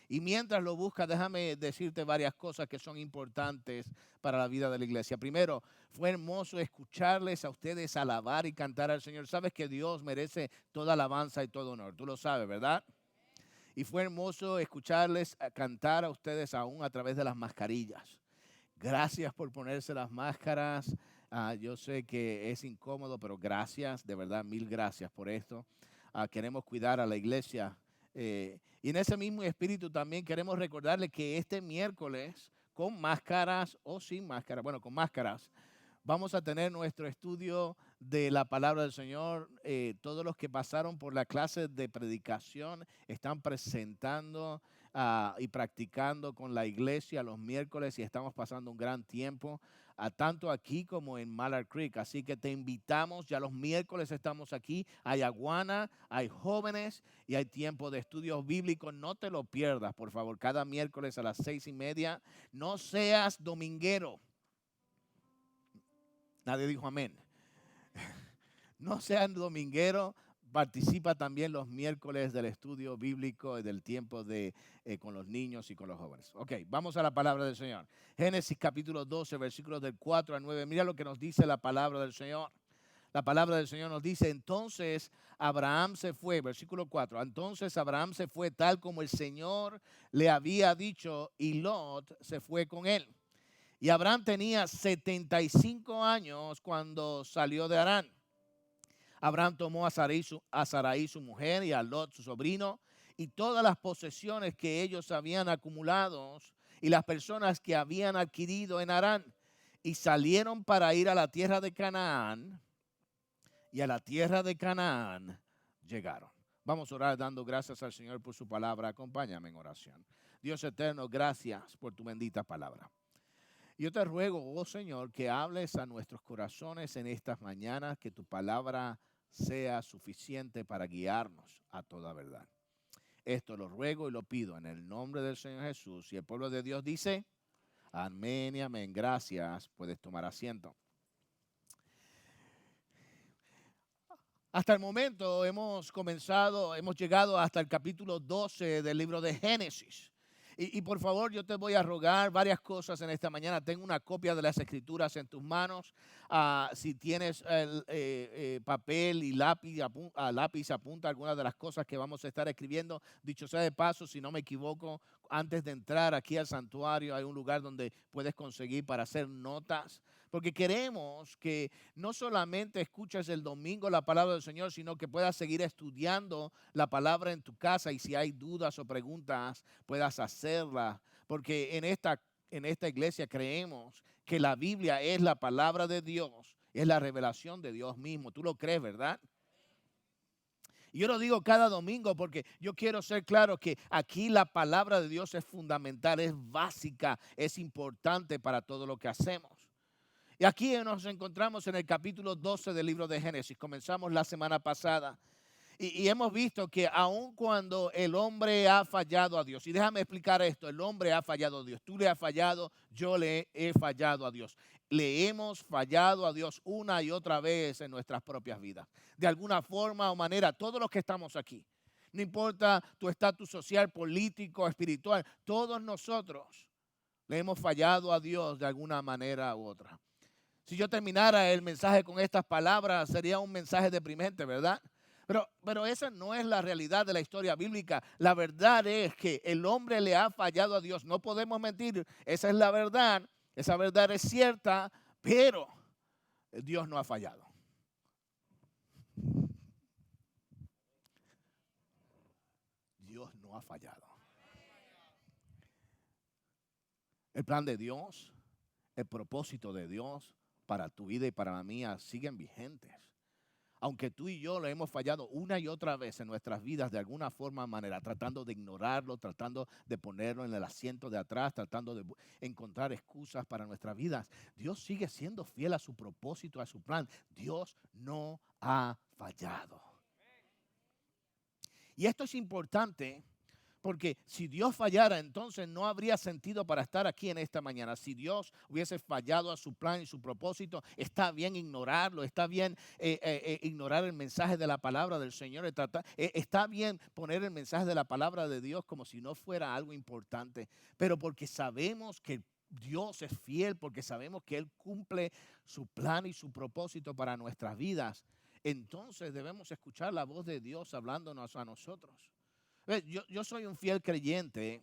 Y mientras lo busca, déjame decirte varias cosas que son importantes para la vida de la iglesia. Primero, fue hermoso escucharles a ustedes alabar y cantar al Señor. Sabes que Dios merece toda alabanza y todo honor. Tú lo sabes, ¿verdad? Y fue hermoso escucharles cantar a ustedes aún a través de las mascarillas. Gracias por ponerse las máscaras. Yo sé que es incómodo, pero gracias, de verdad, mil gracias por esto. Queremos cuidar a la iglesia. Y en ese mismo espíritu también queremos recordarle que este miércoles, con máscaras o sin máscaras, bueno, con máscaras, vamos a tener nuestro estudio de la palabra del Señor. Todos los que pasaron por la clase de predicación están presentando y practicando con la iglesia los miércoles y estamos pasando un gran tiempo, tanto aquí como en Mallard Creek. Así que te invitamos, ya los miércoles estamos aquí, hay aguana, hay jóvenes y hay tiempo de estudios bíblicos. No te lo pierdas, por favor, cada miércoles a las 6:30. No seas dominguero. Nadie dijo amén. No sean dominguero, participa también los miércoles del estudio bíblico y del tiempo con los niños y con los jóvenes. Ok, vamos a la palabra del Señor. Génesis capítulo 12, versículos del 4 al 9. Mira lo que nos dice la palabra del Señor. La palabra del Señor nos dice, entonces Abraham se fue, versículo 4, entonces Abraham se fue tal como el Señor le había dicho y Lot se fue con él. Y Abraham tenía 75 años cuando salió de Harán. Abraham tomó a Sarai su mujer y a Lot su sobrino y todas las posesiones que ellos habían acumulado y las personas que habían adquirido en Harán y salieron para ir a la tierra de Canaán, y a la tierra de Canaán llegaron. Vamos a orar dando gracias al Señor por su palabra. Acompáñame en oración. Dios eterno, gracias por tu bendita palabra. Yo te ruego, oh Señor, que hables a nuestros corazones en estas mañanas, que tu palabra sea suficiente para guiarnos a toda verdad. Esto lo ruego y lo pido en el nombre del Señor Jesús. Y el pueblo de Dios dice, amén y amén. Gracias. Puedes tomar asiento. Hasta el momento hemos llegado hasta el capítulo 12 del libro de Génesis. Y por favor, yo te voy a rogar varias cosas en esta mañana. Tengo una copia de las Escrituras en tus manos. Si tienes papel y lápiz, apunta algunas de las cosas que vamos a estar escribiendo. Dicho sea de paso, si no me equivoco, antes de entrar aquí al santuario hay un lugar donde puedes conseguir para hacer notas. Porque queremos que no solamente escuches el domingo la palabra del Señor, sino que puedas seguir estudiando la palabra en tu casa y si hay dudas o preguntas, puedas hacerlas. Porque en esta iglesia creemos que la Biblia es la palabra de Dios, es la revelación de Dios mismo. ¿Tú lo crees, verdad? Y yo lo digo cada domingo porque yo quiero ser claro que aquí la palabra de Dios es fundamental, es básica, es importante para todo lo que hacemos. Y aquí nos encontramos en el capítulo 12 del libro de Génesis. Comenzamos la semana pasada y hemos visto que aun cuando el hombre ha fallado a Dios, y déjame explicar esto, el hombre ha fallado a Dios, tú le has fallado, yo le he fallado a Dios. Le hemos fallado a Dios una y otra vez en nuestras propias vidas. De alguna forma o manera, todos los que estamos aquí, no importa tu estatus social, político, espiritual, todos nosotros le hemos fallado a Dios de alguna manera u otra. Si yo terminara el mensaje con estas palabras, sería un mensaje deprimente, ¿verdad? Pero esa no es la realidad de la historia bíblica. La verdad es que el hombre le ha fallado a Dios. No podemos mentir. Esa es la verdad. Esa verdad es cierta, pero Dios no ha fallado. Dios no ha fallado. El plan de Dios, el propósito de Dios para tu vida y para la mía siguen vigentes. Aunque tú y yo lo hemos fallado una y otra vez en nuestras vidas de alguna forma o manera, tratando de ignorarlo, tratando de ponerlo en el asiento de atrás, tratando de encontrar excusas para nuestras vidas, Dios sigue siendo fiel a su propósito, a su plan. Dios no ha fallado. Y esto es importante Porque si Dios fallara, entonces no habría sentido para estar aquí en esta mañana. Si Dios hubiese fallado a su plan y su propósito, está bien ignorarlo, está bien ignorar el mensaje de la palabra del Señor. Está bien poner el mensaje de la palabra de Dios como si no fuera algo importante. Pero porque sabemos que Dios es fiel, porque sabemos que Él cumple su plan y su propósito para nuestras vidas, entonces debemos escuchar la voz de Dios hablándonos a nosotros. Yo soy un fiel creyente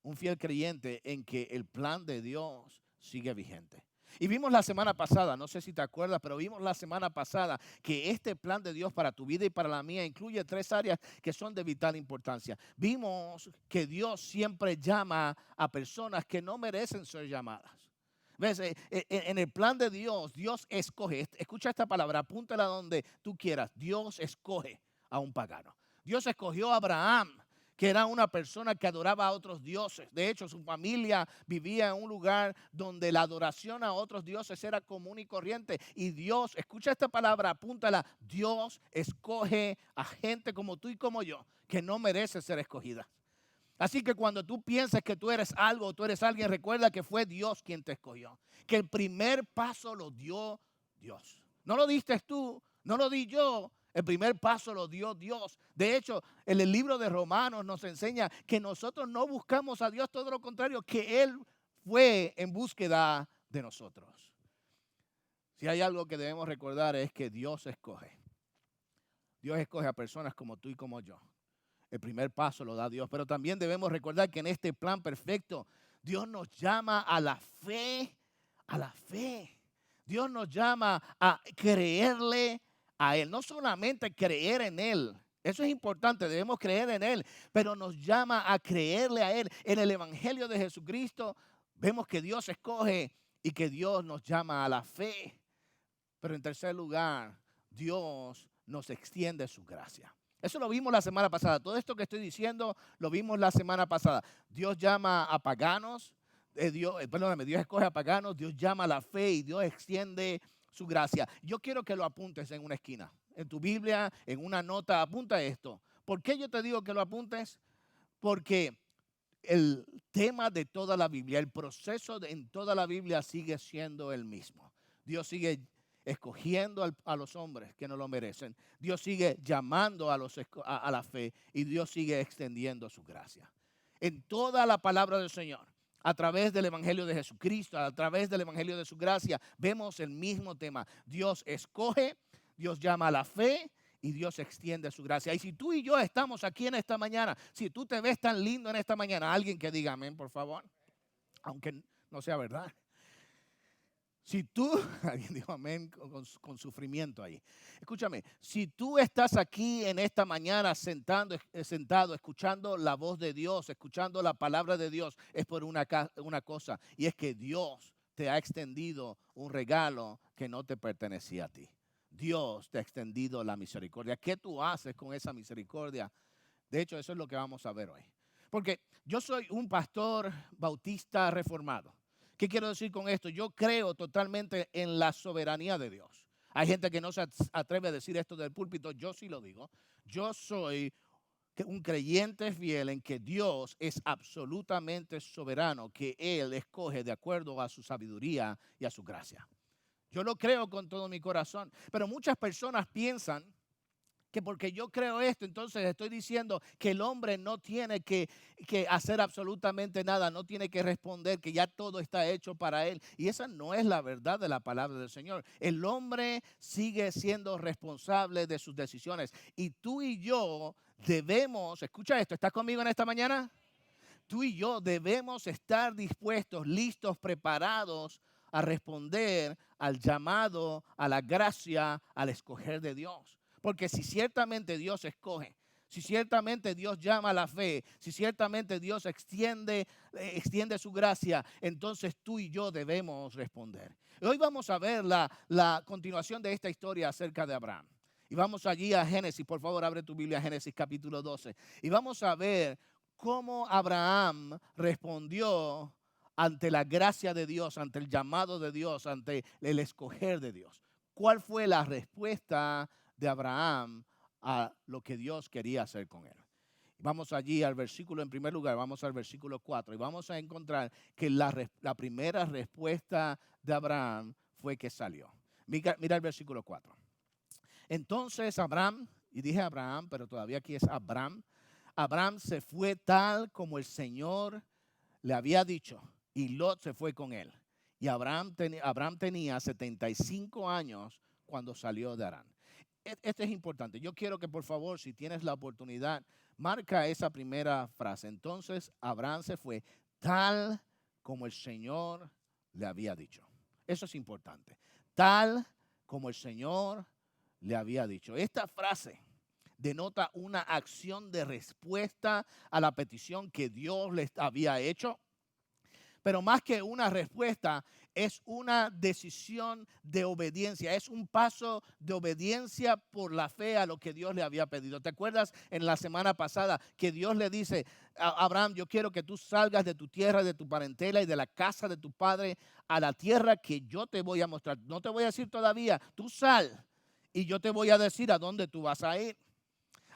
en que el plan de Dios sigue vigente. Y vimos la semana pasada, no sé si te acuerdas, pero vimos la semana pasada que este plan de Dios para tu vida y para la mía incluye 3 áreas que son de vital importancia. Vimos que Dios siempre llama a personas que no merecen ser llamadas. ¿Ves? En el plan de Dios, Dios escoge, escucha esta palabra, apúntala donde tú quieras, Dios escoge a un pagano. Dios escogió a Abraham, que era una persona que adoraba a otros dioses. De hecho, su familia vivía en un lugar donde la adoración a otros dioses era común y corriente. Y Dios, escucha esta palabra, apúntala, Dios escoge a gente como tú y como yo, que no merece ser escogida. Así que cuando tú piensas que tú eres algo, tú eres alguien, recuerda que fue Dios quien te escogió. Que el primer paso lo dio Dios. No lo diste tú, no lo di yo. El primer paso lo dio Dios. De hecho, en el libro de Romanos nos enseña que nosotros no buscamos a Dios, todo lo contrario, que Él fue en búsqueda de nosotros. Si hay algo que debemos recordar es que Dios escoge. Dios escoge a personas como tú y como yo. El primer paso lo da Dios, pero también debemos recordar que en este plan perfecto Dios nos llama a la fe, a la fe. Dios nos llama a creerle a Él, no solamente creer en Él. Eso es importante, debemos creer en Él, pero nos llama a creerle a Él. En el Evangelio de Jesucristo vemos que Dios escoge y que Dios nos llama a la fe. Pero en tercer lugar, Dios nos extiende su gracia. Eso lo vimos la semana pasada. Todo esto que estoy diciendo lo vimos la semana pasada. Dios llama a paganos, Dios escoge a paganos, Dios llama a la fe y Dios extiende su gracia. Yo quiero que lo apuntes en una esquina, en tu Biblia, en una nota, apunta esto. ¿Por qué yo te digo que lo apuntes? Porque el tema de toda la Biblia, el proceso en toda la Biblia sigue siendo el mismo. Dios sigue escogiendo a los hombres que no lo merecen. Dios sigue llamando a la fe y Dios sigue extendiendo su gracia. En toda la palabra del Señor, a través del Evangelio de Jesucristo, a través del Evangelio de su gracia, vemos el mismo tema. Dios escoge, Dios llama a la fe y Dios extiende su gracia. Y si tú y yo estamos aquí en esta mañana, si tú te ves tan lindo en esta mañana, alguien que diga amén, por favor, aunque no sea verdad. Si tú, alguien dijo amén con sufrimiento ahí. Escúchame, si tú estás aquí en esta mañana sentado, escuchando la voz de Dios, escuchando la palabra de Dios, es por una cosa, y es que Dios te ha extendido un regalo que no te pertenecía a ti. Dios te ha extendido la misericordia. ¿Qué tú haces con esa misericordia? De hecho, eso es lo que vamos a ver hoy. Porque yo soy un pastor bautista reformado. ¿Qué quiero decir con esto? Yo creo totalmente en la soberanía de Dios. Hay gente que no se atreve a decir esto del púlpito. Yo sí lo digo. Yo soy un creyente fiel en que Dios es absolutamente soberano, que Él escoge de acuerdo a su sabiduría y a su gracia. Yo lo creo con todo mi corazón. Pero muchas personas piensan que porque yo creo esto, entonces estoy diciendo que el hombre no tiene que hacer absolutamente nada, no tiene que responder, que ya todo está hecho para él. Y esa no es la verdad de la palabra del Señor. El hombre sigue siendo responsable de sus decisiones. Y tú y yo debemos, escucha esto, ¿estás conmigo en esta mañana? Tú y yo debemos estar dispuestos, listos, preparados a responder al llamado, a la gracia, al escoger de Dios. Porque si ciertamente Dios escoge, si ciertamente Dios llama a la fe, si ciertamente Dios extiende su gracia, entonces tú y yo debemos responder. Hoy vamos a ver la continuación de esta historia acerca de Abraham. Y vamos allí a Génesis, por favor, abre tu Biblia a Génesis capítulo 12. Y vamos a ver cómo Abraham respondió ante la gracia de Dios, ante el llamado de Dios, ante el escoger de Dios. ¿Cuál fue la respuesta de Abraham a lo que Dios quería hacer con él? Vamos allí al versículo, en primer lugar, vamos al versículo 4 y vamos a encontrar que la primera respuesta de Abraham fue que salió. Mira el versículo 4. Entonces Abraham, y dije Abraham, pero todavía aquí es Abraham, Abraham se fue tal como el Señor le había dicho, y Lot se fue con él. Y Abraham tenía 75 años cuando salió de Harán. Este es importante. Yo quiero que por favor, si tienes la oportunidad, marca esa primera frase. Entonces Abraham se fue tal como el Señor le había dicho. Eso es importante. Tal como el Señor le había dicho. Esta frase denota una acción de respuesta a la petición que Dios les había hecho. Pero más que una respuesta, es una decisión de obediencia. Es un paso de obediencia por la fe a lo que Dios le había pedido. ¿Te acuerdas en la semana pasada que Dios le dice a Abraham, yo quiero que tú salgas de tu tierra, de tu parentela y de la casa de tu padre a la tierra que yo te voy a mostrar? No te voy a decir todavía, tú sal y yo te voy a decir a dónde tú vas a ir.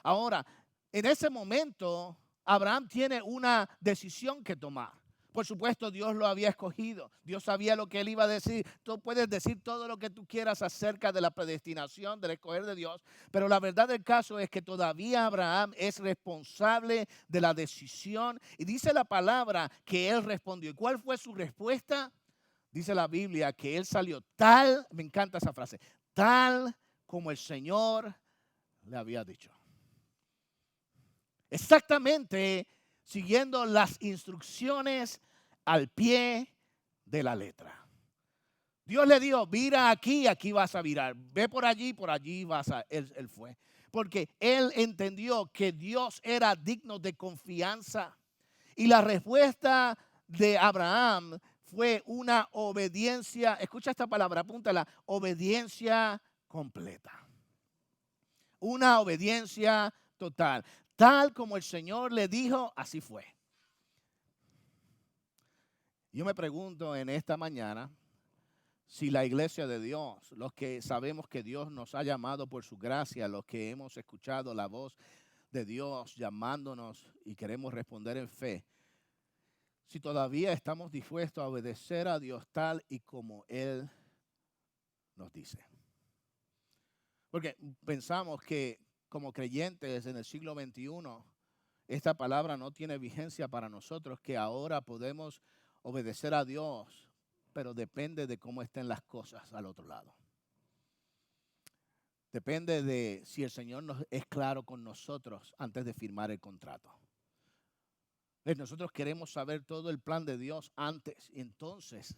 Ahora, en ese momento, Abraham tiene una decisión que tomar. Por supuesto, Dios lo había escogido. Dios sabía lo que él iba a decir. Tú puedes decir todo lo que tú quieras acerca de la predestinación, del escoger de Dios. Pero la verdad del caso es que todavía Abraham es responsable de la decisión. Y dice la palabra que él respondió. ¿Y cuál fue su respuesta? Dice la Biblia que él salió tal, me encanta esa frase, tal como el Señor le había dicho. Exactamente siguiendo las instrucciones al pie de la letra. Dios le dijo, vira aquí, aquí vas a virar. Ve por allí vas a... Él fue. Porque él entendió que Dios era digno de confianza. Y la respuesta de Abraham fue una obediencia, escucha esta palabra, apúntala, obediencia completa. Una obediencia total. Tal como el Señor le dijo, así fue. Yo me pregunto en esta mañana si la iglesia de Dios, los que sabemos que Dios nos ha llamado por su gracia, los que hemos escuchado la voz de Dios llamándonos y queremos responder en fe, si todavía estamos dispuestos a obedecer a Dios tal y como Él nos dice. Porque pensamos que como creyentes en el siglo XXI, esta palabra no tiene vigencia para nosotros, que ahora podemos obedecer a Dios, pero depende de cómo estén las cosas al otro lado. Depende de si el Señor es claro con nosotros antes de firmar el contrato. Nosotros queremos saber todo el plan de Dios antes, y entonces,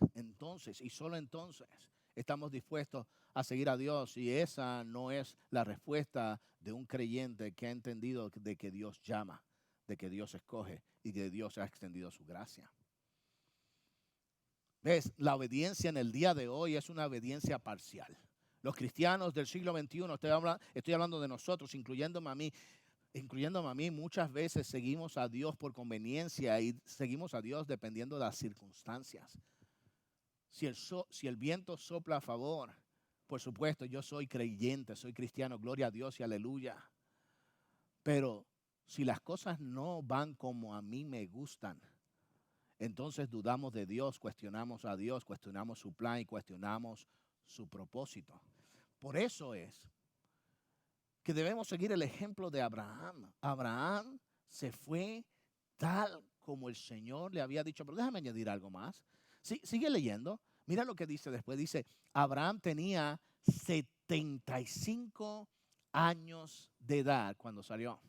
y solo entonces, estamos dispuestos a seguir a Dios. Y esa no es la respuesta de un creyente que ha entendido de que Dios llama, de que Dios escoge y que Dios ha extendido su gracia. ¿Ves? La obediencia en el día de hoy es una obediencia parcial. Los cristianos del siglo XXI, estoy hablando de nosotros, incluyéndome a mí, muchas veces seguimos a Dios por conveniencia y seguimos a Dios dependiendo de las circunstancias. Si el viento sopla a favor, por supuesto, yo soy creyente, soy cristiano, gloria a Dios y aleluya. Pero si las cosas no van como a mí me gustan, entonces dudamos de Dios, cuestionamos a Dios, cuestionamos su plan y cuestionamos su propósito. Por eso es que debemos seguir el ejemplo de Abraham. Abraham se fue tal como el Señor le había dicho. Pero déjame añadir algo más. Sigue leyendo. Mira lo que dice después. Dice, Abraham tenía 75 años de edad cuando salió.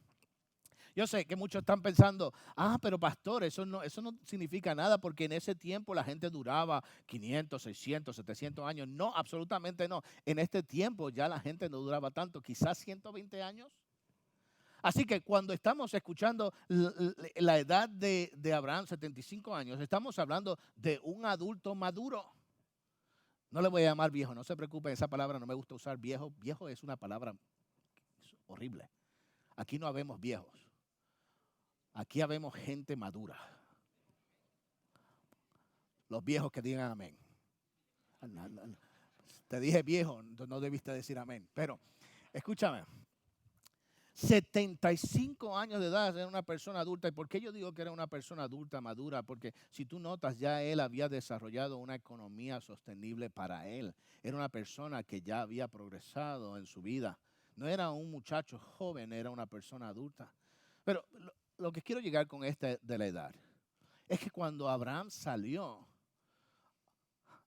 Yo sé que muchos están pensando, pero pastor, eso no significa nada porque en ese tiempo la gente duraba 500, 600, 700 años. No, absolutamente no. En este tiempo ya la gente no duraba tanto, quizás 120 años. Así que cuando estamos escuchando la edad de Abraham, 75 años, estamos hablando de un adulto maduro. No le voy a llamar viejo, no se preocupen, esa palabra no me gusta usar viejo. Viejo es una palabra horrible. Aquí no habemos viejos. Aquí habemos gente madura. Los viejos que digan amén. Te dije viejo, no debiste decir amén. Pero escúchame. 75 años de edad, era una persona adulta. ¿Y por qué yo digo que era una persona adulta, madura? Porque si tú notas, ya él había desarrollado una economía sostenible para él. Era una persona que ya había progresado en su vida. No era un muchacho joven, era una persona adulta. Pero lo que quiero llegar con esta de la edad es que cuando Abraham salió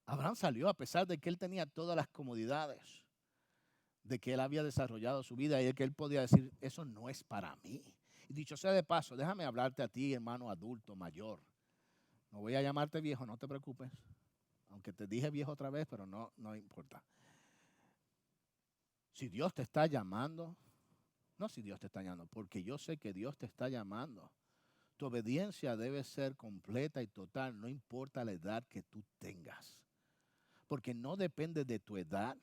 a pesar de que él tenía todas las comodidades, de que él había desarrollado su vida y de que él podía decir, eso no es para mí. Y dicho sea de paso, déjame hablarte a ti, hermano adulto, mayor. No voy a llamarte viejo, no te preocupes. Aunque te dije viejo otra vez, pero no importa. Si Dios te está llamando, no si Dios te está llamando, porque yo sé que Dios te está llamando. Tu obediencia debe ser completa y total, no importa la edad que tú tengas. Porque no depende de tu edad,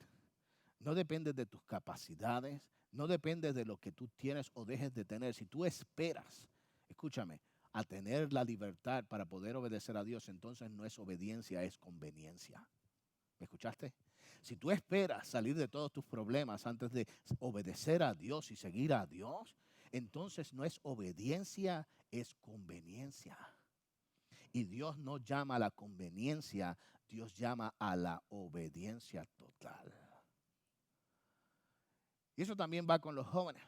no depende de tus capacidades, no depende de lo que tú tienes o dejes de tener. Si tú esperas, escúchame, a tener la libertad para poder obedecer a Dios, entonces no es obediencia, es conveniencia. ¿Me escuchaste? Si tú esperas salir de todos tus problemas antes de obedecer a Dios y seguir a Dios, entonces no es obediencia, es conveniencia. Y Dios no llama a la conveniencia, Dios llama a la obediencia total. Y eso también va con los jóvenes.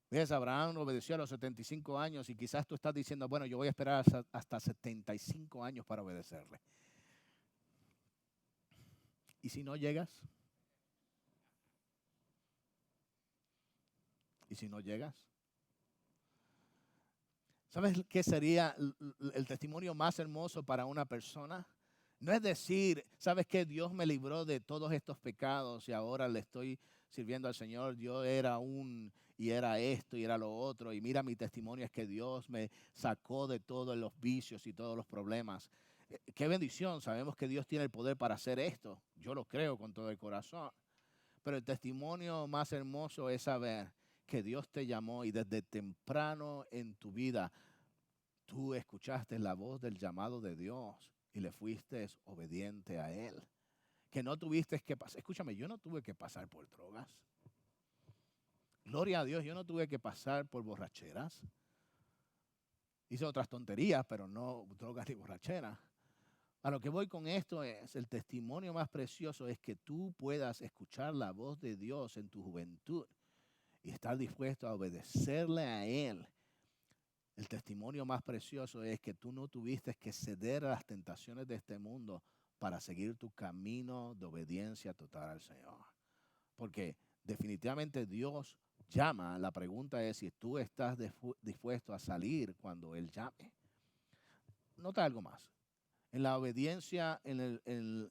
¿Ves? Abraham obedeció a los 75 años y quizás tú estás diciendo, bueno, yo voy a esperar hasta 75 años para obedecerle. ¿Y si no llegas? ¿Y si no llegas? ¿Sabes qué sería el testimonio más hermoso para una persona? No es decir, ¿sabes qué? Dios me libró de todos estos pecados y ahora le estoy sirviendo al Señor. Yo era y era esto y era lo otro. Y mira, mi testimonio es que Dios me sacó de todos los vicios y todos los problemas. Qué bendición, sabemos que Dios tiene el poder para hacer esto. Yo lo creo con todo el corazón. Pero el testimonio más hermoso es saber que Dios te llamó y desde temprano en tu vida tú escuchaste la voz del llamado de Dios y le fuiste obediente a Él. Que no tuviste que pasar. Escúchame, yo no tuve que pasar por drogas. Gloria a Dios, yo no tuve que pasar por borracheras. Hice otras tonterías, pero no drogas ni borracheras. A lo que voy con esto es, el testimonio más precioso es que tú puedas escuchar la voz de Dios en tu juventud y estar dispuesto a obedecerle a Él. El testimonio más precioso es que tú no tuviste que ceder a las tentaciones de este mundo para seguir tu camino de obediencia total al Señor. Porque definitivamente Dios llama. La pregunta es si tú estás dispuesto a salir cuando Él llame. Nota algo más. En la obediencia, en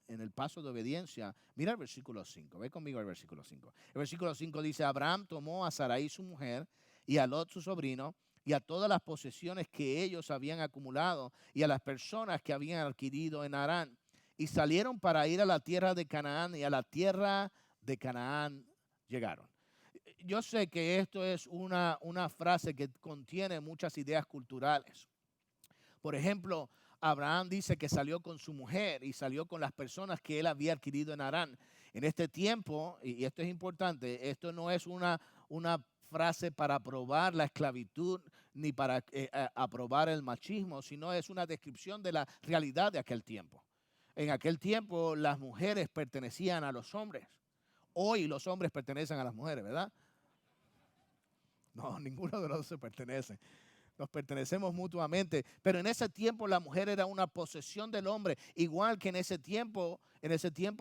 el paso de obediencia, mira el versículo 5. Ve conmigo al versículo 5. El versículo 5 dice, Abraham tomó a Sarai su mujer y a Lot su sobrino y a todas las posesiones que ellos habían acumulado y a las personas que habían adquirido en Harán. Y salieron para ir a la tierra de Canaán y a la tierra de Canaán llegaron. Yo sé que esto es una frase que contiene muchas ideas culturales. Por ejemplo, Abraham dice que salió con su mujer y salió con las personas que él había adquirido en Harán. En este tiempo, y esto es importante, esto no es una frase para aprobar la esclavitud ni para aprobar el machismo, sino es una descripción de la realidad de aquel tiempo. En aquel tiempo las mujeres pertenecían a los hombres. Hoy los hombres pertenecen a las mujeres, ¿verdad? No, ninguno de los dos se pertenece. Nos pertenecemos mutuamente, pero en ese tiempo la mujer era una posesión del hombre, igual que en ese tiempo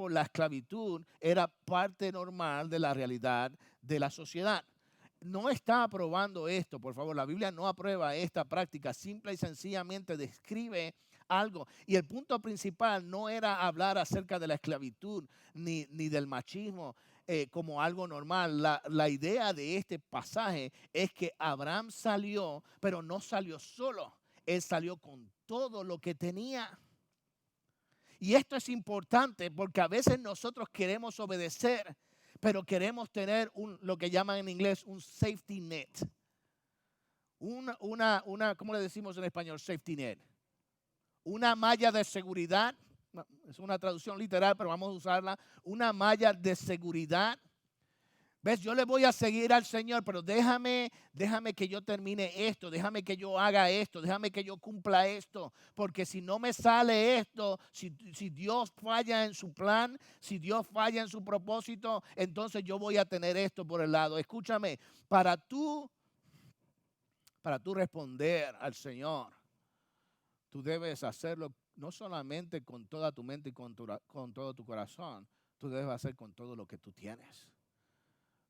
la esclavitud era parte normal de la realidad de la sociedad. No está aprobando esto, por favor, la Biblia no aprueba esta práctica, simple y sencillamente describe algo. Y el punto principal no era hablar acerca de la esclavitud ni del machismo, como algo normal. La idea de este pasaje es que Abraham salió, pero no salió solo. Él salió con todo lo que tenía. Y esto es importante porque a veces nosotros queremos obedecer, pero queremos tener lo que llaman en inglés un safety net. ¿Cómo le decimos en español? Safety net. Una malla de seguridad. Es una traducción literal, pero vamos a usarla. Una malla de seguridad ¿Ves? Yo le voy a seguir al Señor, pero déjame que yo termine esto, déjame que yo haga esto, déjame que yo cumpla esto, porque si no me sale esto, si Dios falla en su plan, si Dios falla en su propósito, entonces yo voy a tener esto por el lado. Escúchame, para tú responder al Señor, tú debes hacerlo no solamente con toda tu mente y con todo tu corazón, tú debes hacer con todo lo que tú tienes.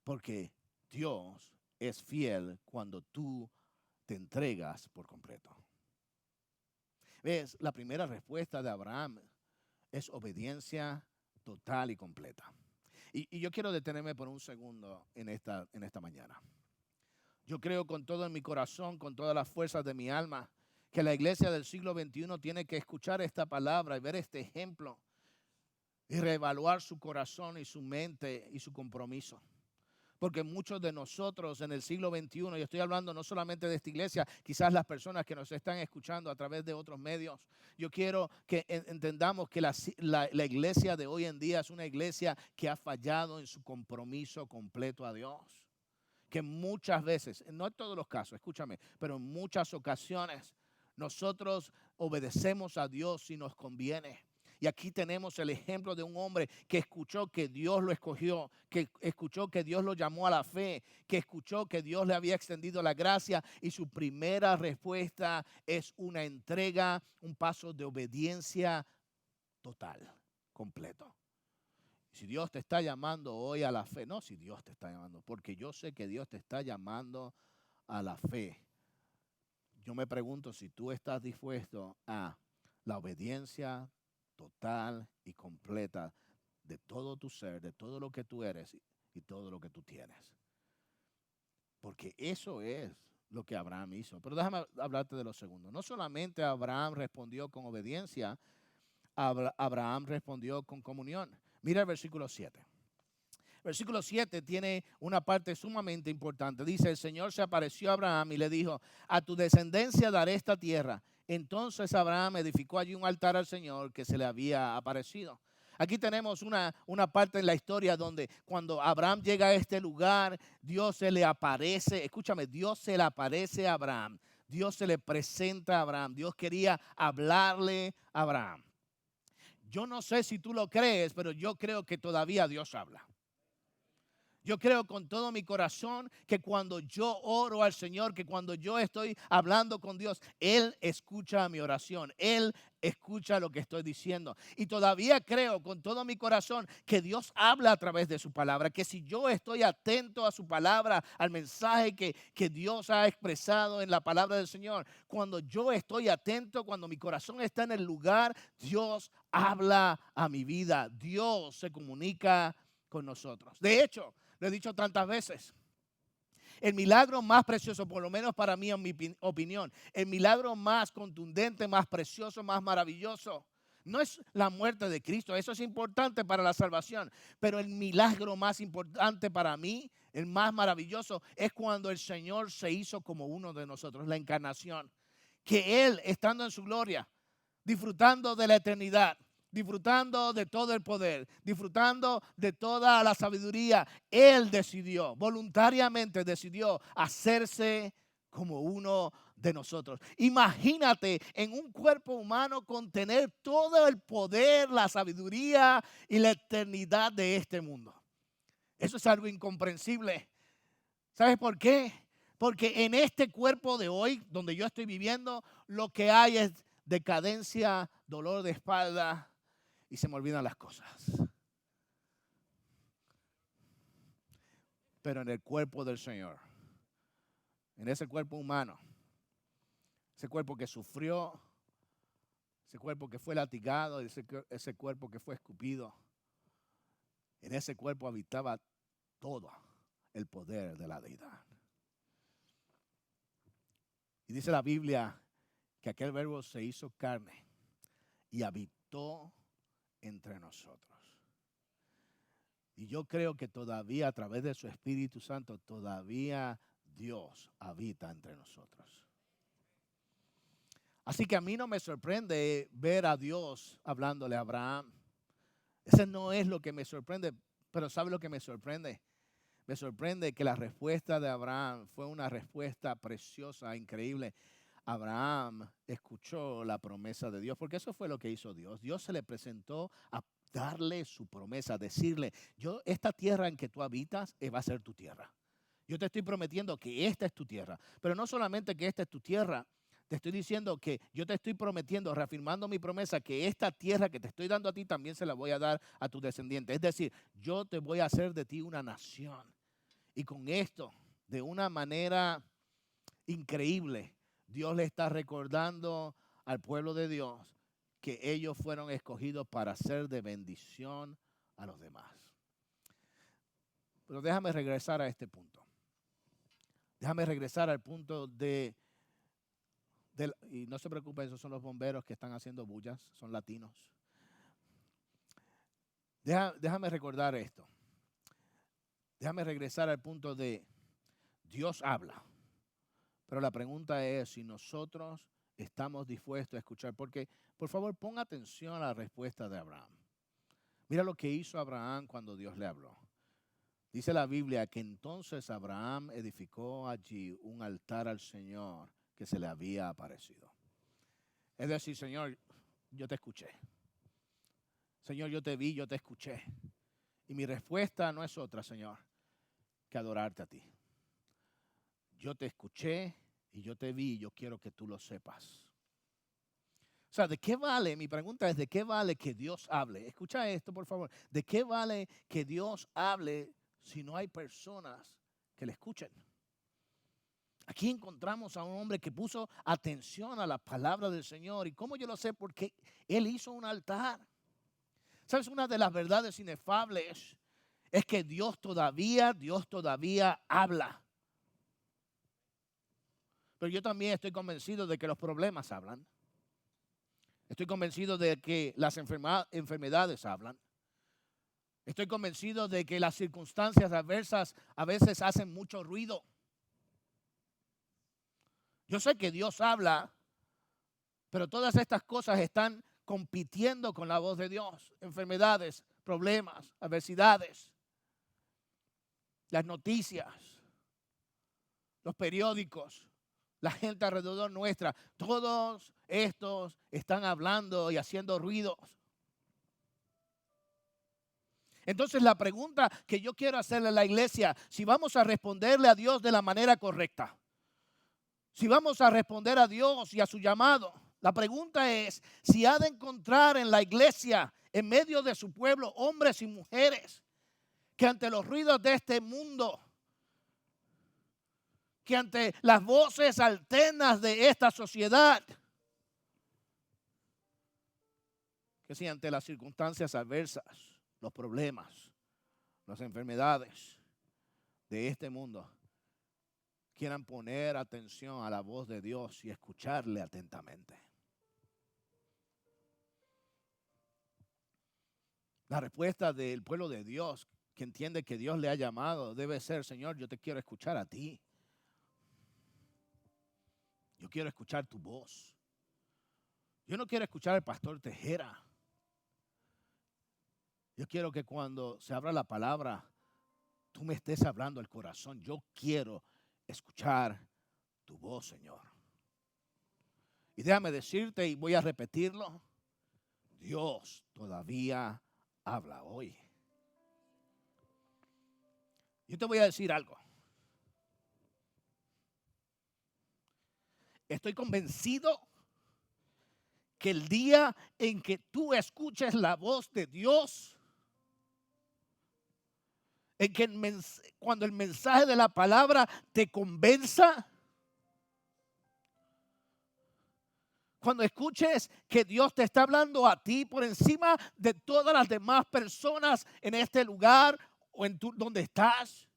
Porque Dios es fiel cuando tú te entregas por completo. ¿Ves? La primera respuesta de Abraham es obediencia total y completa. Y yo quiero detenerme por un segundo en esta mañana. Yo creo con todo en mi corazón, con todas las fuerzas de mi alma, que la iglesia del siglo XXI tiene que escuchar esta palabra y ver este ejemplo y reevaluar su corazón y su mente y su compromiso. Porque muchos de nosotros en el siglo XXI, y estoy hablando no solamente de esta iglesia, quizás las personas que nos están escuchando a través de otros medios, yo quiero que entendamos que la iglesia de hoy en día es una iglesia que ha fallado en su compromiso completo a Dios. Que muchas veces, no en todos los casos, escúchame, pero en muchas ocasiones nosotros obedecemos a Dios si nos conviene. Y aquí tenemos el ejemplo de un hombre que escuchó que Dios lo escogió, que escuchó que Dios lo llamó a la fe, que escuchó que Dios le había extendido la gracia y su primera respuesta es una entrega, un paso de obediencia total, completo. Si Dios te está llamando hoy a la fe, no si Dios te está llamando, porque yo sé que Dios te está llamando a la fe. Yo me pregunto si tú estás dispuesto a la obediencia total y completa de todo tu ser, de todo lo que tú eres y todo lo que tú tienes. Porque eso es lo que Abraham hizo. Pero déjame hablarte de lo segundo. No solamente Abraham respondió con obediencia, Abraham respondió con comunión. Mira el versículo 7. Versículo 7 tiene una parte sumamente importante. Dice, el Señor se apareció a Abraham y le dijo, a tu descendencia daré esta tierra. Entonces Abraham edificó allí un altar al Señor que se le había aparecido. Aquí tenemos una parte en la historia donde cuando Abraham llega a este lugar, Dios se le aparece, escúchame, Dios se le aparece a Abraham. Dios se le presenta a Abraham. Dios quería hablarle a Abraham. Yo no sé si tú lo crees, pero yo creo que todavía Dios habla. Yo creo con todo mi corazón que cuando yo oro al Señor, que cuando yo estoy hablando con Dios, Él escucha mi oración. Él escucha lo que estoy diciendo. Y todavía creo con todo mi corazón que Dios habla a través de su palabra. Que si yo estoy atento a su palabra, al mensaje que Dios ha expresado en la palabra del Señor, cuando yo estoy atento, cuando mi corazón está en el lugar, Dios habla a mi vida. Dios se comunica con nosotros. De hecho, lo he dicho tantas veces. El milagro más precioso, por lo menos para mí, en mi opinión, el milagro más contundente, más precioso, más maravilloso, no es la muerte de Cristo. Eso es importante para la salvación. Pero el milagro más importante para mí, el más maravilloso, es cuando el Señor se hizo como uno de nosotros, la encarnación. Que Él, estando en su gloria, disfrutando de la eternidad, disfrutando de todo el poder, disfrutando de toda la sabiduría, Él decidió, voluntariamente decidió hacerse como uno de nosotros. Imagínate en un cuerpo humano contener todo el poder, la sabiduría y la eternidad de este mundo. Eso es algo incomprensible. ¿Sabes por qué? Porque en este cuerpo de hoy, donde yo estoy viviendo, lo que hay es decadencia, dolor de espalda y se me olvidan las cosas. Pero en el cuerpo del Señor, en ese cuerpo humano, ese cuerpo que sufrió, ese cuerpo que fue latigado, ese cuerpo que fue escupido, en ese cuerpo habitaba todo el poder de la deidad. Y dice la Biblia que aquel verbo se hizo carne y habitó entre nosotros. Y yo creo que todavía a través de su Espíritu Santo, todavía Dios habita entre nosotros. Así que a mí no me sorprende ver a Dios hablándole a Abraham. Ese no es lo que me sorprende, pero ¿sabe lo que me sorprende? Me sorprende que la respuesta de Abraham fue una respuesta preciosa, increíble. Abraham escuchó la promesa de Dios, porque eso fue lo que hizo Dios. Dios se le presentó a darle su promesa, decirle, esta tierra en que tú habitas va a ser tu tierra. Yo te estoy prometiendo que esta es tu tierra, pero no solamente que esta es tu tierra, te estoy diciendo que yo te estoy prometiendo, reafirmando mi promesa, que esta tierra que te estoy dando a ti también se la voy a dar a tus descendientes. Es decir, yo te voy a hacer de ti una nación. Y con esto, de una manera increíble, Dios le está recordando al pueblo de Dios que ellos fueron escogidos para ser de bendición a los demás. Pero déjame regresar a este punto. Déjame regresar al punto y no se preocupen, esos son los bomberos que están haciendo bullas, son latinos. Déjame recordar esto. Déjame regresar al punto de Dios habla. Pero la pregunta es si nosotros estamos dispuestos a escuchar. Porque, por favor, ponga atención a la respuesta de Abraham. Mira lo que hizo Abraham cuando Dios le habló. Dice la Biblia que entonces Abraham edificó allí un altar al Señor que se le había aparecido. Es decir, Señor, yo te escuché. Señor, yo te vi, yo te escuché. Y mi respuesta no es otra, Señor, que adorarte a ti. Yo te escuché y yo te vi y yo quiero que tú lo sepas. O sea, ¿de qué vale? Mi pregunta es, ¿de qué vale que Dios hable? Escucha esto, por favor. ¿De qué vale que Dios hable si no hay personas que le escuchen? Aquí encontramos a un hombre que puso atención a la palabra del Señor. ¿Y cómo yo lo sé? Porque él hizo un altar. ¿Sabes? Una de las verdades inefables es que Dios todavía habla. Pero yo también estoy convencido de que los problemas hablan. Estoy convencido de que las enfermedades hablan. Estoy convencido de que las circunstancias adversas a veces hacen mucho ruido. Yo sé que Dios habla, pero todas estas cosas están compitiendo con la voz de Dios. Enfermedades, problemas, adversidades, las noticias, los periódicos, la gente alrededor nuestra, todos estos están hablando y haciendo ruidos. Entonces la pregunta que yo quiero hacerle a la iglesia, si vamos a responderle a Dios de la manera correcta, si vamos a responder a Dios y a su llamado, la pregunta es si ha de encontrar en la iglesia, en medio de su pueblo, hombres y mujeres que ante los ruidos de este mundo, que ante las voces alternas de esta sociedad, que si ante las circunstancias adversas, los problemas, las enfermedades de este mundo, quieran poner atención a la voz de Dios y escucharle atentamente. La respuesta del pueblo de Dios, que entiende que Dios le ha llamado, debe ser: Señor, yo te quiero escuchar a ti. Yo quiero escuchar tu voz. Yo no quiero escuchar al pastor Tejera. Yo quiero que cuando se abra la palabra, tú me estés hablando al corazón. Yo quiero escuchar tu voz, Señor. Y déjame decirte, y voy a repetirlo, Dios todavía habla hoy. Yo te voy a decir algo. Estoy convencido que el día en que tú escuches la voz de Dios, en que cuando el mensaje de la palabra te convenza, cuando escuches que Dios te está hablando a ti por encima de todas las demás personas en este lugar o donde estás,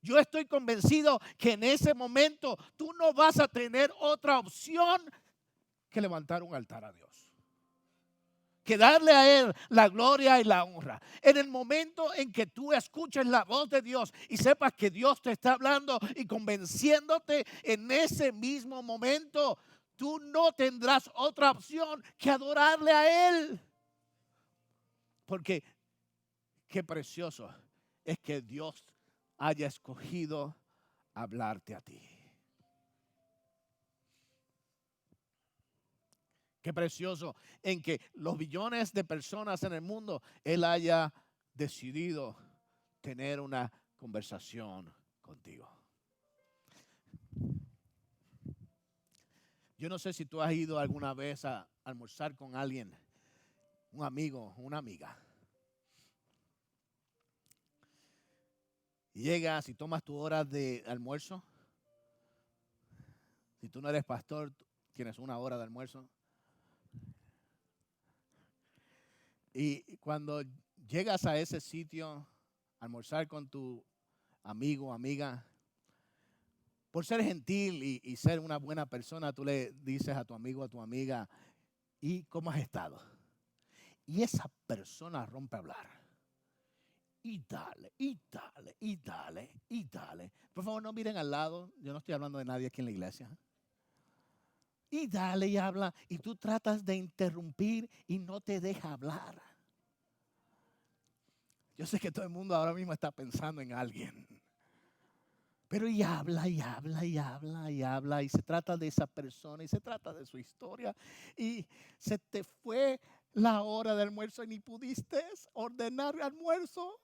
yo estoy convencido que en ese momento tú no vas a tener otra opción que levantar un altar a Dios, que darle a Él la gloria y la honra. En el momento en que tú escuches la voz de Dios y sepas que Dios te está hablando y convenciéndote, en ese mismo momento tú no tendrás otra opción que adorarle a Él. Porque qué precioso es que Dios haya escogido hablarte a ti. Qué precioso en que los billones de personas en el mundo, Él haya decidido tener una conversación contigo. Yo no sé si tú has ido alguna vez a almorzar con alguien, un amigo, una amiga. Y llegas y tomas tu hora de almuerzo. Si tú no eres pastor, tienes una hora de almuerzo. Y cuando llegas a ese sitio, a almorzar con tu amigo o amiga, por ser gentil y ser una buena persona, tú le dices a tu amigo o a tu amiga, ¿y cómo has estado? Y esa persona rompe a hablar. Y dale, y dale, y dale, y dale. Por favor, no miren al lado. Yo no estoy hablando de nadie aquí en la iglesia. Y dale y habla. Y tú tratas de interrumpir y no te deja hablar. Yo sé que todo el mundo ahora mismo está pensando en alguien. Pero y habla, y habla, y habla, y habla. Y se trata de esa persona, y se trata de su historia. Y se te fue la hora de almuerzo y ni pudiste ordenar el almuerzo.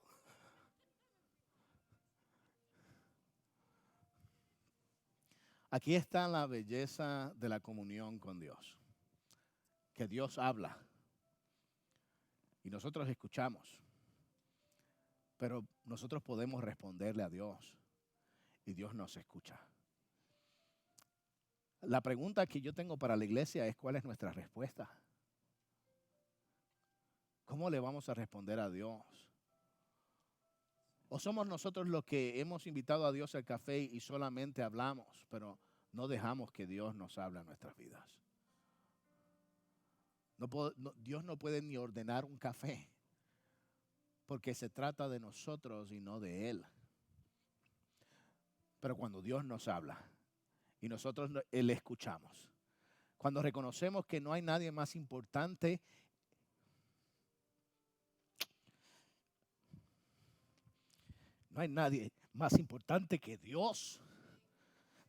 Aquí está la belleza de la comunión con Dios. Que Dios habla y nosotros escuchamos. Pero nosotros podemos responderle a Dios y Dios nos escucha. La pregunta que yo tengo para la iglesia es: ¿cuál es nuestra respuesta? ¿Cómo le vamos a responder a Dios? ¿O somos nosotros los que hemos invitado a Dios al café y solamente hablamos, pero no dejamos que Dios nos hable en nuestras vidas? Dios no puede ni ordenar un café, porque se trata de nosotros y no de Él. Pero cuando Dios nos habla y nosotros le escuchamos, cuando reconocemos que no hay nadie más importante, no hay nadie más importante que Dios,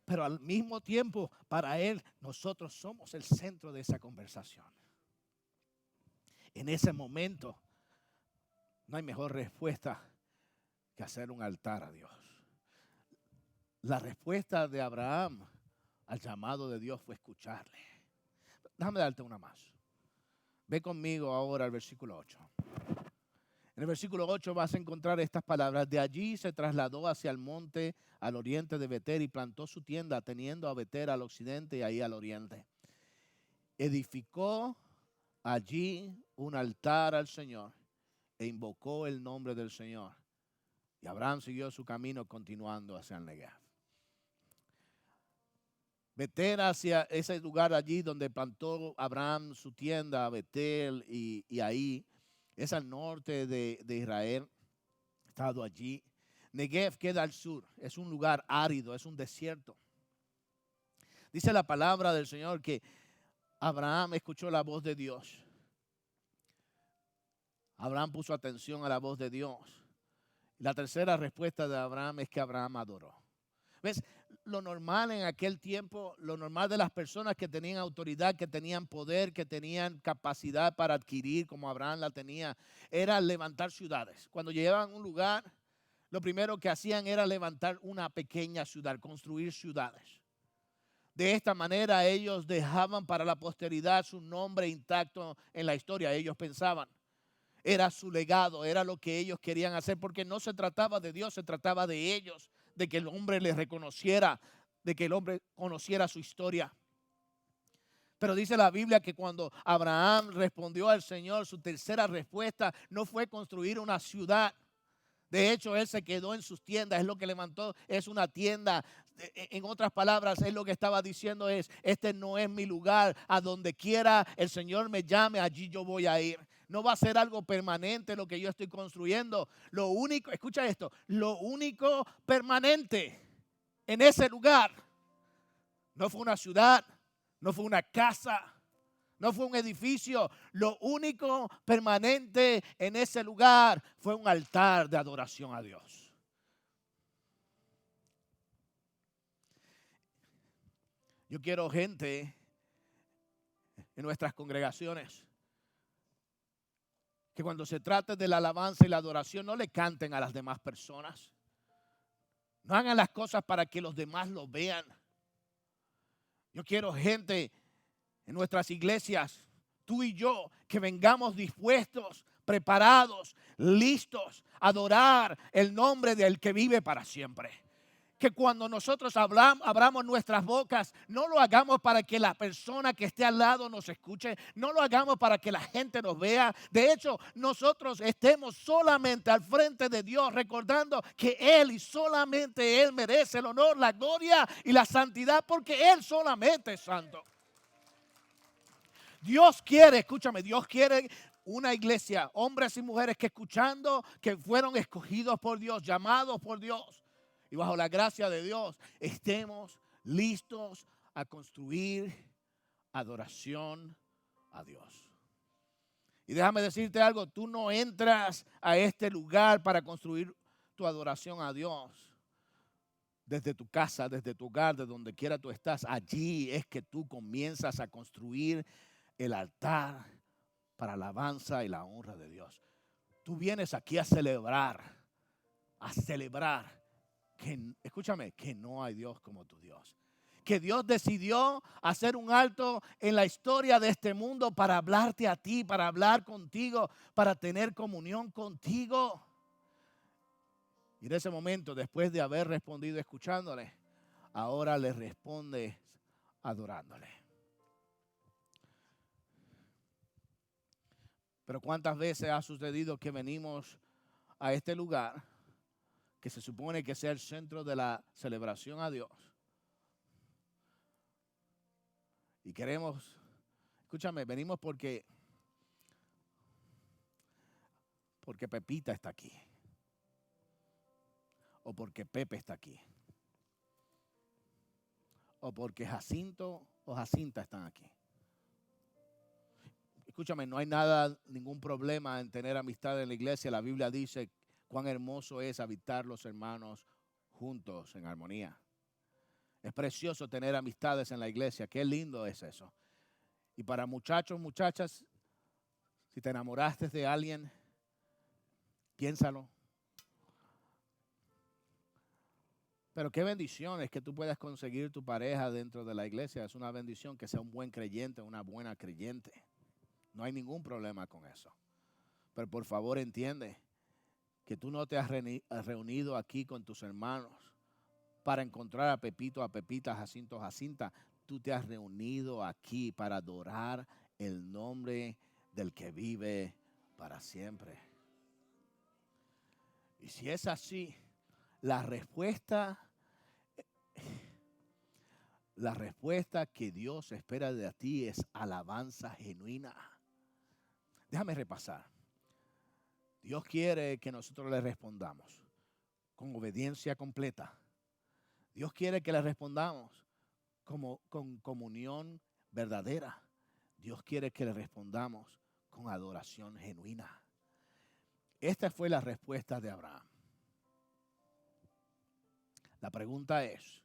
pero al mismo tiempo para Él nosotros somos el centro de esa conversación. En ese momento no hay mejor respuesta que hacer un altar a Dios. La respuesta de Abraham al llamado de Dios fue escucharle. Déjame darte una más. Ve conmigo ahora al versículo 8. En el versículo 8 vas a encontrar estas palabras. De allí se trasladó hacia el monte al oriente de Betel y plantó su tienda, teniendo a Betel al occidente y ahí al oriente. Edificó allí un altar al Señor e invocó el nombre del Señor. Y Abraham siguió su camino continuando hacia el Negev. Betel, hacia ese lugar allí donde plantó Abraham su tienda, Betel, y ahí es al norte de Israel, estado allí. Negev queda al sur, es un lugar árido, es un desierto. Dice la palabra del Señor que Abraham escuchó la voz de Dios. Abraham puso atención a la voz de Dios. La tercera respuesta de Abraham es que Abraham adoró. ¿Ves? Lo normal en aquel tiempo, lo normal de las personas que tenían autoridad, que tenían poder, que tenían capacidad para adquirir, como Abraham la tenía, era levantar ciudades. Cuando llegaban a un lugar, lo primero que hacían era levantar una pequeña ciudad, construir ciudades. De esta manera ellos dejaban para la posteridad su nombre intacto en la historia. Ellos pensaban, era su legado, era lo que ellos querían hacer, porque no se trataba de Dios, se trataba de ellos, de que el hombre les reconociera, de que el hombre conociera su historia. Pero dice la Biblia que cuando Abraham respondió al Señor, su tercera respuesta no fue construir una ciudad. De hecho, él se quedó en sus tiendas, es lo que levantó, es una tienda. En otras palabras, él lo que estaba diciendo es: este no es mi lugar, a donde quiera el Señor me llame, allí yo voy a ir. No va a ser algo permanente lo que yo estoy construyendo. Lo único, escucha esto, lo único permanente en ese lugar no fue una ciudad, no fue una casa, no fue un edificio. Lo único permanente en ese lugar fue un altar de adoración a Dios. Yo quiero gente en nuestras congregaciones que cuando se trate de la alabanza y la adoración no le canten a las demás personas. No hagan las cosas para que los demás lo vean. Yo quiero gente en nuestras iglesias, tú y yo, que vengamos dispuestos, preparados, listos a adorar el nombre del que vive para siempre. Que cuando nosotros abramos nuestras bocas, no lo hagamos para que la persona que esté al lado nos escuche, no lo hagamos para que la gente nos vea. De hecho, nosotros estemos solamente al frente de Dios, recordando que Él y solamente Él merece el honor, la gloria y la santidad, porque Él solamente es santo. Dios quiere, escúchame, Dios quiere una iglesia, hombres y mujeres que escuchando, que fueron escogidos por Dios, llamados por Dios. Y bajo la gracia de Dios estemos listos a construir adoración a Dios. Y déjame decirte algo, tú no entras a este lugar para construir tu adoración a Dios desde tu casa, desde tu hogar, de donde quiera tú estás. Allí es que tú comienzas a construir el altar para la alabanza y la honra de Dios. Tú vienes aquí a celebrar que, escúchame, que no hay Dios como tu Dios. Que Dios decidió hacer un alto en la historia de este mundo para hablarte a ti, para hablar contigo, para tener comunión contigo. Y en ese momento, después de haber respondido escuchándole, ahora le responde adorándole. Pero ¿cuántas veces ha sucedido que venimos a este lugar que se supone que sea el centro de la celebración a Dios? Y queremos, escúchame, venimos porque Pepita está aquí. O porque Pepe está aquí. O porque Jacinto o Jacinta están aquí. Escúchame, no hay ningún problema en tener amistad en la iglesia. La Biblia dice cuán hermoso es habitar los hermanos juntos en armonía. Es precioso tener amistades en la iglesia. Qué lindo es eso. Y para muchachos, muchachas, si te enamoraste de alguien, piénsalo. Pero qué bendición es que tú puedas conseguir tu pareja dentro de la iglesia. Es una bendición que sea un buen creyente, una buena creyente. No hay ningún problema con eso. Pero por favor entiende que tú no te has reunido aquí con tus hermanos para encontrar a Pepito, a Pepita, a Jacinto, a Jacinta. Tú te has reunido aquí para adorar el nombre del que vive para siempre. Y si es así, la respuesta que Dios espera de ti es alabanza genuina. Déjame repasar. Dios quiere que nosotros le respondamos con obediencia completa. Dios quiere que le respondamos con comunión verdadera. Dios quiere que le respondamos con adoración genuina. Esta fue la respuesta de Abraham. La pregunta es,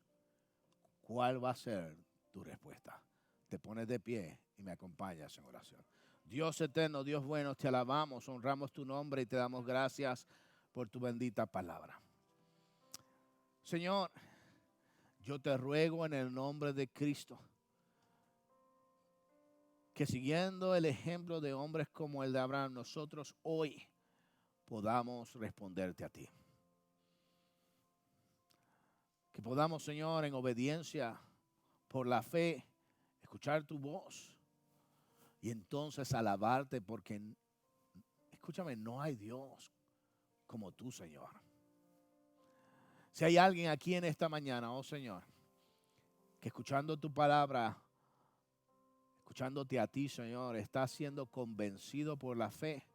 ¿cuál va a ser tu respuesta? Te pones de pie y me acompañas en oración. Dios eterno, Dios bueno, te alabamos, honramos tu nombre y te damos gracias por tu bendita palabra. Señor, yo te ruego en el nombre de Cristo que siguiendo el ejemplo de hombres como el de Abraham, nosotros hoy podamos responderte a ti. Que podamos, Señor, en obediencia por la fe, escuchar tu voz y entonces alabarte porque, escúchame, no hay Dios como tú, Señor. Si hay alguien aquí en esta mañana, oh Señor, que escuchando tu palabra, escuchándote a ti, Señor, está siendo convencido por la fe,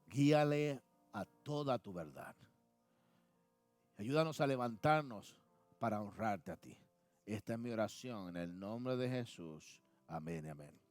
guíale a toda tu verdad. Ayúdanos a levantarnos para honrarte a ti. Esta es mi oración en el nombre de Jesús. Amén y amén.